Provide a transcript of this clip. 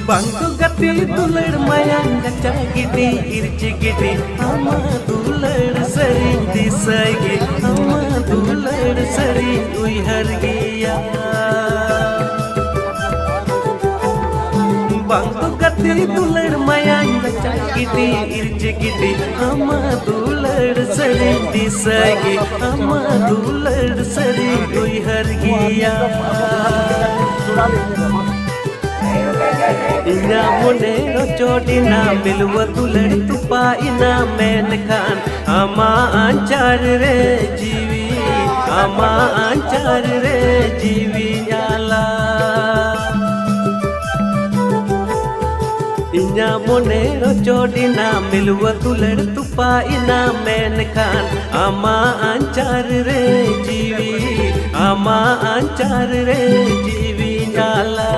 Bangku gati dular mayang kaca gidi irci gidi ama dular sering disagi ama dular sering uihargia Bangku gati dular mayang kaca gidi irci gidi ama dular sering disagi ama dular sering uihargia Inya monero chodina milwa dular tupa ina menkan ama anchar re jiwi ama anchar re jiwi nyala Inya monero chodina milwa dular tupa ina menkan ama anchar re jiwi ama anchar re jiwi nyala